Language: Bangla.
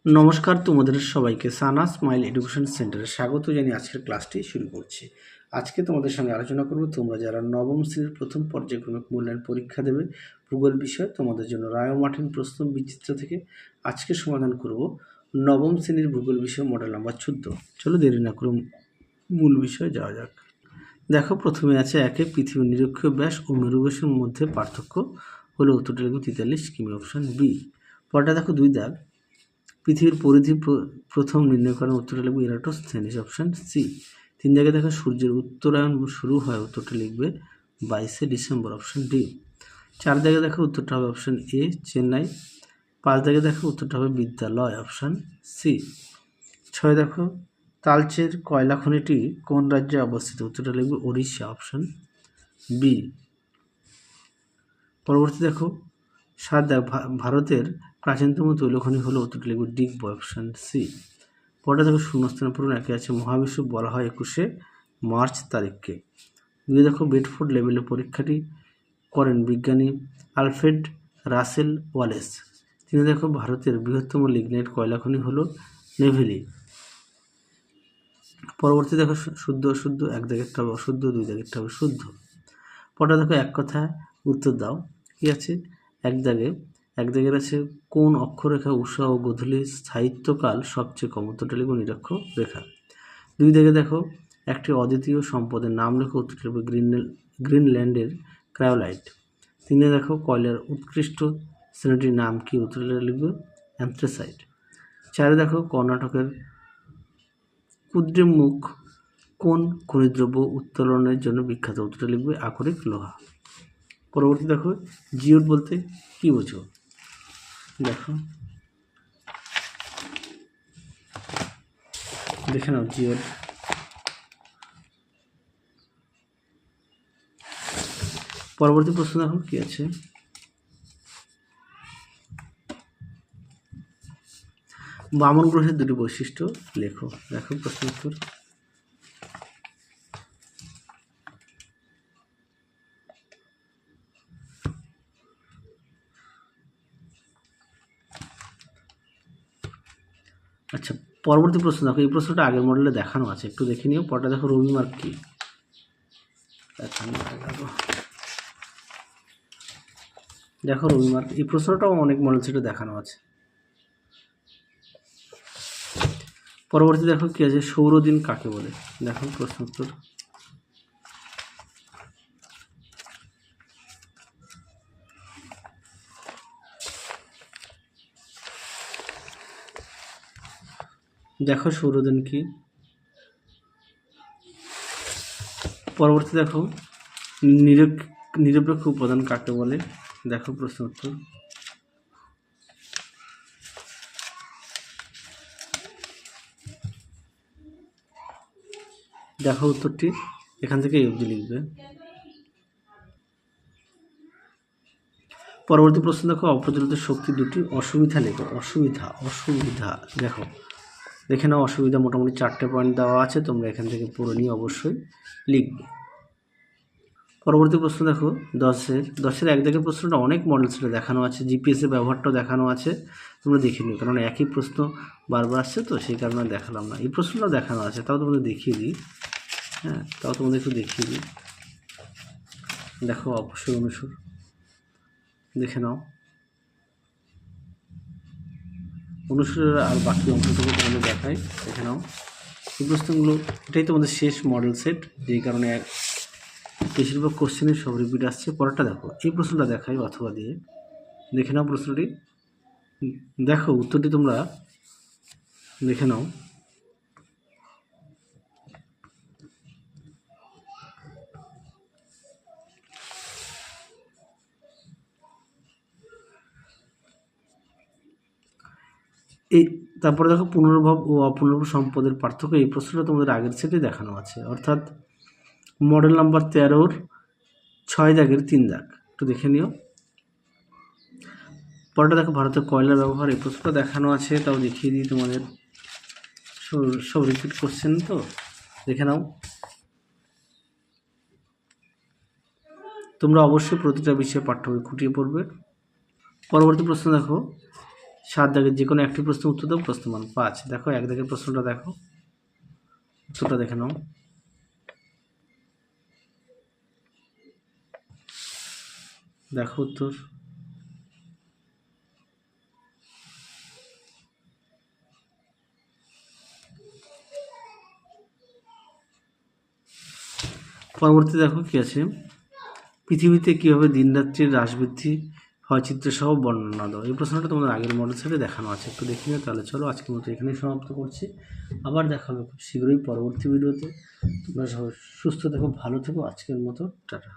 নমস্কার, তোমাদের সবাইকে সানা স্মাইল এডুকেশন সেন্টারে স্বাগত জানিয়ে আজকের ক্লাসটি শুরু করছি। আজকে তোমাদের সঙ্গে আলোচনা করব তোমরা যারা নবম শ্রেণীর প্রথম পর্যায়ক্রমিক মূল্যায়ন পরীক্ষা দেবে ভূগোল বিষয়, তোমাদের জন্য রায় মার্টিন প্রশ্ন বিচিত্র থেকে আজকে সমাধান করব নবম শ্রেণীর ভূগোল বিষয় মডেল নাম্বার 14। চলো দেরি না করে মূল বিষয়ে যাওয়া যাক। দেখো, প্রথমে আছে একে পৃথিবীর নিরক্ষীয় ব্যাস ও মেরু ব্যাসের মধ্যে পার্থক্য হলো উত্তরটা লিখব 43 কিমি, অপশান বি। পরটা দেখো 2 দাগ, পৃথিবীর পরিধি প্রথম নির্ণয় করার উত্তরটা লিখবে ইরাটোস্থেনিস, অপশান সি। 3 জায়গায় দেখো সূর্যের উত্তরায়ণ শুরু হয়, উত্তরটা লিখবে 22শে ডিসেম্বর, অপশান ডি। 4 জায়গায় দেখো উত্তরটা হবে অপশান এ, চেন্নাই। 5 জায়গায় দেখো উত্তরটা হবে বিদ্যালয়, অপশান সি। 6 দেখো তালচের কয়লা খনিটি কোন রাজ্যে অবস্থিত, উত্তরটা লিখবে ওড়িশা, অপশান বি। পরবর্তী দেখো 7 দেখ, ভারতের প্রাচীনতম তৈলখনি হলো, উত্তরটা লিখবে ডিগবয়, অপশান সি। পরটা দেখো শূন্যস্থান পূরণ একে আছে মহাবিশ্ব বলা হয় 21শে মার্চ তারিখকে। 2 দেখো বেডফোর্ড লেভেলে পরীক্ষাটি করেন বিজ্ঞানী আলফ্রেড রাসেল ওয়ালেস। 3 দেখো ভারতের বৃহত্তম লিগনাইট কয়লা খনি হলো নেভেলি। পরবর্তী দেখো শুদ্ধ অশুদ্ধ, 1 দাগেরটা হবে অশুদ্ধ, 2 দাগেরটা হবে শুদ্ধ। পরটা দেখো এক কথায় উত্তর দাও। কি আছে? এক দাগের আছে কোন অক্ষরেখা উষা ও গোধূলির স্থায়িত্বকাল সবচেয়ে কম, উত্তরটা লিখব নিরক্ষ রেখা। 2 দাগে দেখো একটি অদ্বিতীয় সম্পদের নাম লেখো, উত্তরটা লিখবে গ্রিনল্যান্ডের ক্রায়োলাইট। 3 দেখো কয়লার উৎকৃষ্ট শ্রেণীটির নাম কি, উত্তরটা লিখবে অ্যান্থ্রাসাইট। 4 দেখো কর্ণাটকের কুদ্রেমুখ কোন খনিদ্রব্য উত্তোলনের জন্য বিখ্যাত, উত্তরটা লিখবে আকরিক লোহা। পরবর্তী দেখো জিওড বলতে কি বোঝো, দেখো দেখে নাও জিওড। পরবর্তী প্রশ্ন দেখো কি আছে, বামন গ্রহের দুটি বৈশিষ্ট্য লেখো। দেখো প্রশ্ন উত্তর। আচ্ছা, পরবর্তী প্রশ্ন দেখো, এই প্রশ্নটা আগের মডেলে দেখানো আছে, একটু দেখে নিও। পরটা দেখো রবিমার্ক কি, দেখো রবিমার্ক, এই প্রশ্নটাও অনেক মডেল সেটে দেখানো আছে। পরবর্তী দেখো কি আছে, সৌরদিন কাকে বলে, দেখো প্রশ্ন উত্তর। দেখো সৌরদিন কি। পরবর্তী দেখো নিরপেক্ষ উপাদান কাকে বলে, দেখো প্রশ্ন উত্তর। দেখো উত্তরটি, এখান থেকে এই অবধি লিখবে। পরবর্তী প্রশ্ন দেখো অপ্রচলিত শক্তি দুটি অসুবিধা লেখো। অসুবিধা দেখো, দেখে নাও অসুবিধা মোটামুটি 4টে পয়েন্ট দেওয়া আছে, তোমরা এখান থেকে পড়ে নিয়ে অবশ্যই লিখবে। পরবর্তী প্রশ্ন দেখো 10-এর 1 দাগের প্রশ্নটা অনেক মডেল সেটে দেখানো আছে, জিপিএসের ব্যবহারটাও দেখানো আছে, তোমরা দেখে নিও, কারণ একই প্রশ্ন বারবার আসছে তো সেই কারণে দেখালাম না। এই প্রশ্নটাও দেখানো আছে, তাও তোমাদের দেখিয়ে দিই। হ্যাঁ, তাও তোমাদের একটু দেখিয়ে দিই। দেখো অবশ্যই অনুসর দেখে নাও, অনুসরের আর বাকি অংশটুকু তোমাদের দেখাই, দেখে নাও। এই প্রশ্নগুলো এটাই তোমাদের শেষ মডেল সেট, যেই কারণে বেশিরভাগ কোশ্চেনের সব রিপিট আসছে। পরেরটা দেখো, এই প্রশ্নটা দেখাই অথবা দিয়ে, দেখে নাও প্রশ্নটি। দেখো উত্তরটি তোমরা দেখে নাও। এই তারপরে দেখো পুনর্ভব ও অপুনর্ভব সম্পদের পার্থক্য, এই প্রশ্নটা তোমাদের আগের সেটে দেখানো আছে, অর্থাৎ মডেল নাম্বার 13-র 6 দাগের 3 দাগ, একটু দেখে নিও। পরেরটা দেখো ভারতের কয়লার ব্যবহার, এই প্রশ্নটা দেখানো আছে, তাও দেখিয়ে দিই তোমাদের, সব রিপিট কোশ্চেন তো দেখে নাও। তোমরা অবশ্যই প্রতিটা বিষয়ে পাঠ্য বই খুঁটিয়ে পড়বে। পরবর্তী প্রশ্ন দেখো, 7 দাগের যে কোনো একটি প্রশ্ন উত্তর দাও, প্রশ্নমান 5। দেখো 1 দাগের প্রশ্নটা দেখো, উত্তরটা দেখে নাও। দেখো উত্তর। পরবর্তী দেখো কি আছে, পৃথিবীতে কীভাবে দিনরাত্রির হ্রাস বৃদ্ধি হয় চিত্রসহ বর্ণনা দাও। এই প্রশ্নটা তোমাদের আগের মডেল সেটে দেখানো আছে, একটু দেখে নিও। তাহলে চলো আজকের মতো এখানেই সমাপ্ত করছি, আবার দেখা হবে খুব শীঘ্রই পরবর্তী ভিডিওতে। তোমরা সবাই সুস্থ থেকো, ভালো থেকো। আজকের মতো টাটা।